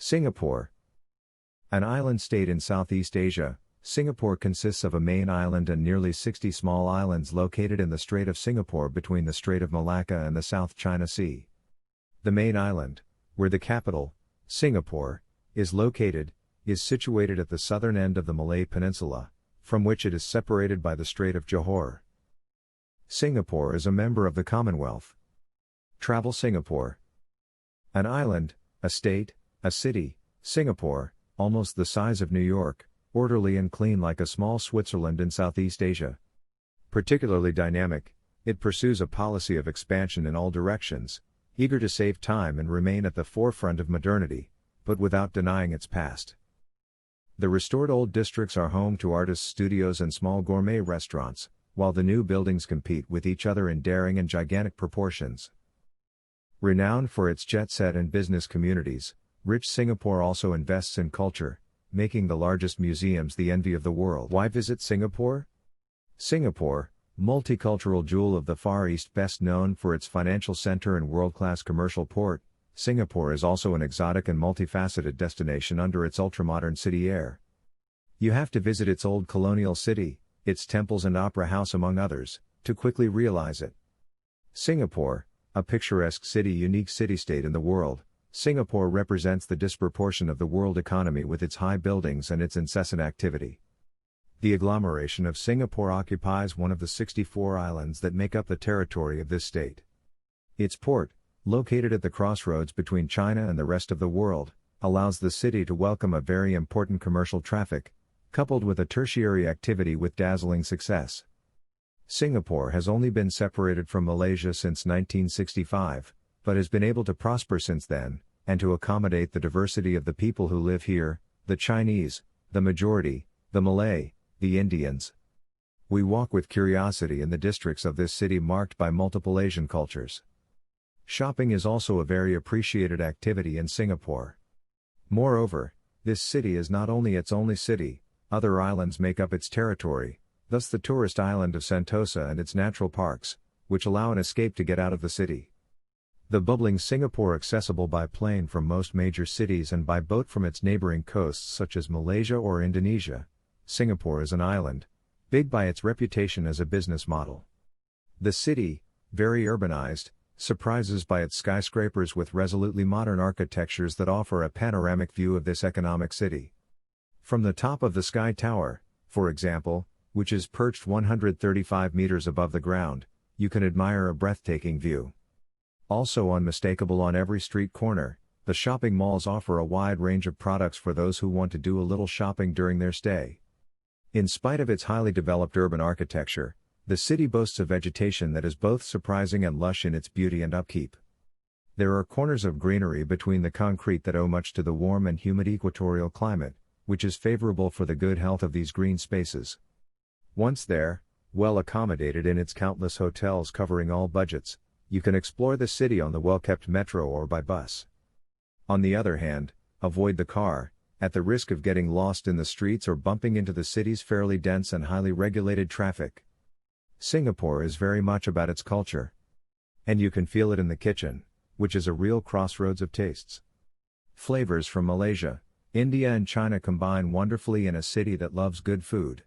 Singapore. An island state in Southeast Asia, Singapore consists of a main island and nearly 60 small islands located in the Strait of Singapore between the Strait of Malacca and the South China Sea. The main island, where the capital, Singapore, is located, is situated at the southern end of the Malay Peninsula, from which it is separated by the Strait of Johor. Singapore is a member of the Commonwealth. Travel Singapore. An island, a state, a city, Singapore, almost the size of New York, orderly and clean like a small Switzerland in Southeast Asia. Particularly dynamic, it pursues a policy of expansion in all directions, eager to save time and remain at the forefront of modernity, but without denying its past. The restored old districts are home to artists' studios and small gourmet restaurants, while the new buildings compete with each other in daring and gigantic proportions. Renowned for its jet set and business communities, rich Singapore also invests in culture, making the largest museums the envy of the world. Why visit Singapore? Singapore, multicultural jewel of the Far East, best known for its financial center and world-class commercial port, Singapore is also an exotic and multifaceted destination under its ultramodern city air. You have to visit its old colonial city, its temples and opera house among others, to quickly realize it. Singapore, a picturesque city, unique city-state in the world, Singapore represents the disproportion of the world economy with its high buildings and its incessant activity. The agglomeration of Singapore occupies one of the 64 islands that make up the territory of this state. Its port, located at the crossroads between China and the rest of the world, allows the city to welcome a very important commercial traffic, coupled with a tertiary activity with dazzling success. Singapore has only been separated from Malaysia since 1965, but has been able to prosper since then, and to accommodate the diversity of the people who live here, the Chinese, the majority, the Malay, the Indians. We walk with curiosity in the districts of this city marked by multiple Asian cultures. Shopping is also a very appreciated activity in Singapore. Moreover, this city is not only its only city, other islands make up its territory, thus the tourist island of Sentosa and its natural parks, which allow an escape to get out of the city. The bubbling Singapore, accessible by plane from most major cities and by boat from its neighboring coasts such as Malaysia or Indonesia. Singapore is an island, big by its reputation as a business model. The city, very urbanized, surprises by its skyscrapers with resolutely modern architectures that offer a panoramic view of this economic city. From the top of the Sky Tower, for example, which is perched 135 meters above the ground, you can admire a breathtaking view. Also unmistakable on every street corner, the shopping malls offer a wide range of products for those who want to do a little shopping during their stay. In spite of its highly developed urban architecture, the city boasts a vegetation that is both surprising and lush in its beauty and upkeep. There are corners of greenery between the concrete that owe much to the warm and humid equatorial climate, which is favorable for the good health of these green spaces. Once there, well accommodated in its countless hotels covering all budgets, you can explore the city on the well-kept metro or by bus. On the other hand, avoid the car, at the risk of getting lost in the streets or bumping into the city's fairly dense and highly regulated traffic. Singapore is very much about its culture. And you can feel it in the kitchen, which is a real crossroads of tastes. Flavors from Malaysia, India and China combine wonderfully in a city that loves good food.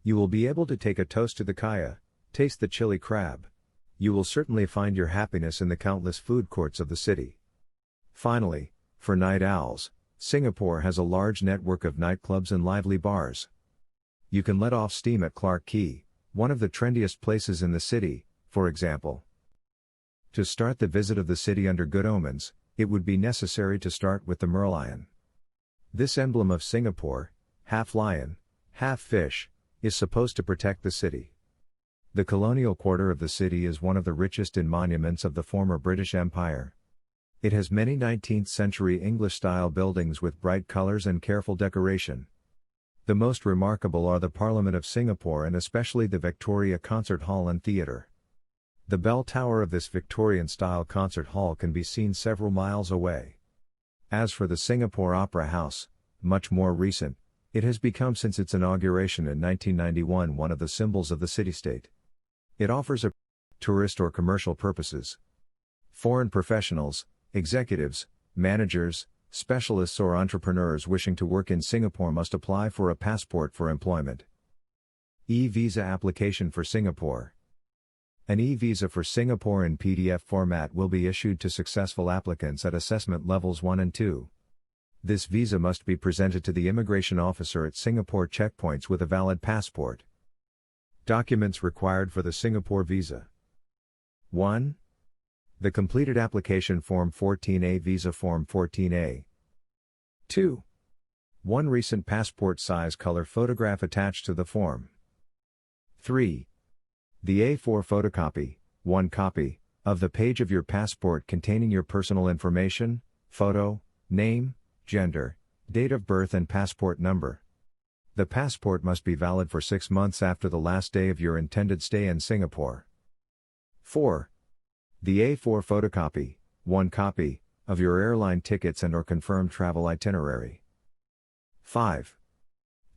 You will be able to take a toast to the kaya, taste the chili crab. You will certainly find your happiness in the countless food courts of the city. Finally, for night owls, Singapore has a large network of nightclubs and lively bars. You can let off steam at Clarke Quay, one of the trendiest places in the city, for example. To start the visit of the city under good omens, it would be necessary to start with the Merlion. This emblem of Singapore, half lion, half fish, is supposed to protect the city. The colonial quarter of the city is one of the richest in monuments of the former British Empire. It has many 19th-century English-style buildings with bright colors and careful decoration. The most remarkable are the Parliament of Singapore and especially the Victoria Concert Hall and Theatre. The bell tower of this Victorian-style concert hall can be seen several miles away. As for the Singapore Opera House, much more recent, it has become since its inauguration in 1991 one of the symbols of the city-state. It offers a tourist or commercial purposes. Foreign professionals, executives, managers, Specialists or entrepreneurs wishing to work in Singapore must apply for a passport for employment. E-visa application for Singapore. An e-visa for Singapore in PDF format will be issued to successful applicants at assessment levels 1 and 2. This visa must be presented to the immigration officer at Singapore checkpoints with a valid passport. Documents required for the Singapore visa. 1. The completed application Form 14A, Visa Form 14A. 2. 1 recent passport size color photograph attached to the form. 3. The A4 photocopy, 1 copy, of the page of your passport containing your personal information, photo, name, gender, date of birth and passport number. The passport must be valid for 6 months after the last day of your intended stay in Singapore. 4. The A4 photocopy, 1 copy, of your airline tickets and/or confirmed travel itinerary. 5.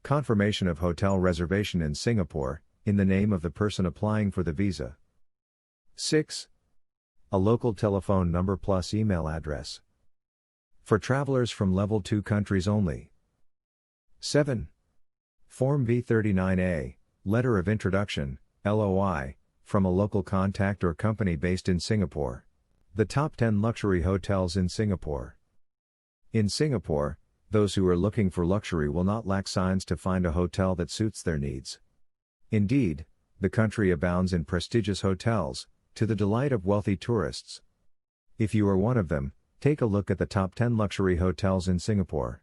Confirmation of hotel reservation in Singapore, in the name of the person applying for the visa. 6. A local telephone number plus email address. For travelers from Level 2 countries only. 7. Form V39A, Letter of Introduction, LOI, from a local contact or company based in Singapore. The top 10 luxury hotels in Singapore. In Singapore, those who are looking for luxury will not lack signs to find a hotel that suits their needs. Indeed, the country abounds in prestigious hotels, to the delight of wealthy tourists. If you are one of them, take a look at the top 10 luxury hotels in Singapore.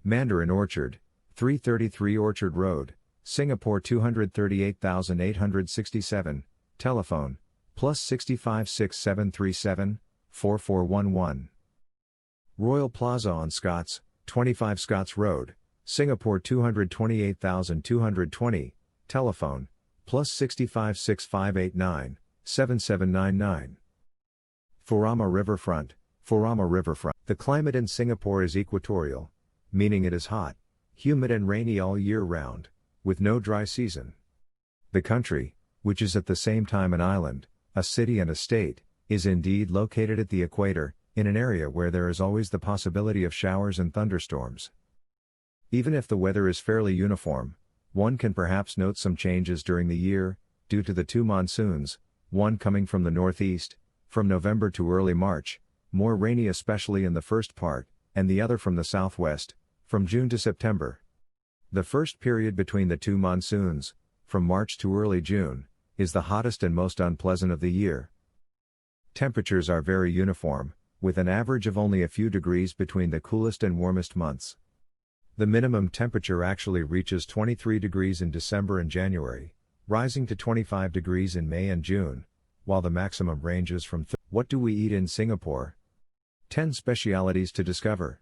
Mandarin Orchard, 333 Orchard Road, Singapore 238,867, telephone, +65 6737 4411. Royal Plaza on Scots, 25 Scots Road, Singapore 228,220, telephone, +65 6589 7799. Furama Riverfront, Furama Riverfront. The climate in Singapore is equatorial, meaning it is hot, humid and rainy all year round, with no dry season. The country, which is at the same time an island, a city and a state, is indeed located at the equator, in an area where there is always the possibility of showers and thunderstorms. Even if the weather is fairly uniform, one can perhaps note some changes during the year, due to the 2 monsoons, one coming from the northeast, from November to early March, more rainy especially in the first part, and the other from the southwest, from June to September. The first period between the 2 monsoons, from March to early June, is the hottest and most unpleasant of the year. Temperatures are very uniform, with an average of only a few degrees between the coolest and warmest months. The minimum temperature actually reaches 23 degrees in December and January, rising to 25 degrees in May and June, while the maximum ranges from What do we eat in Singapore? 10 specialities to discover.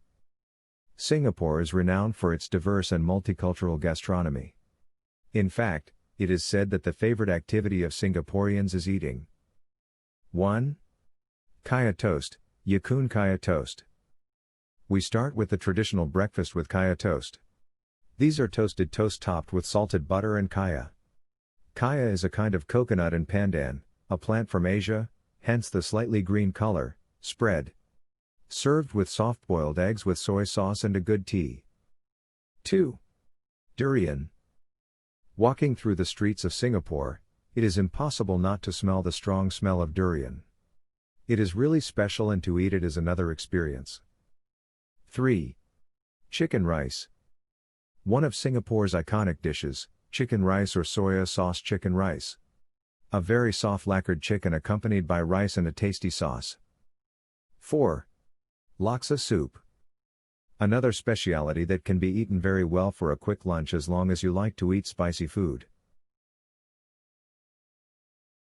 Singapore is renowned for its diverse and multicultural gastronomy. In fact, it is said that the favorite activity of Singaporeans is eating. 1. Kaya toast, Yakun Kaya toast. We start with the traditional breakfast with kaya toast. These are toasted toast topped with salted butter and kaya. Kaya is a kind of coconut and pandan, a plant from Asia, hence the slightly green color, spread. Served with soft-boiled eggs with soy sauce and a good tea. 2. Durian. Walking through the streets of Singapore, it is impossible not to smell the strong smell of durian. It is really special and to eat it is another experience. 3. Chicken rice. One of Singapore's iconic dishes, chicken rice or soya sauce chicken rice. A very soft lacquered chicken accompanied by rice and a tasty sauce. 4. Laksa soup. Another speciality that can be eaten very well for a quick lunch as long as you like to eat spicy food.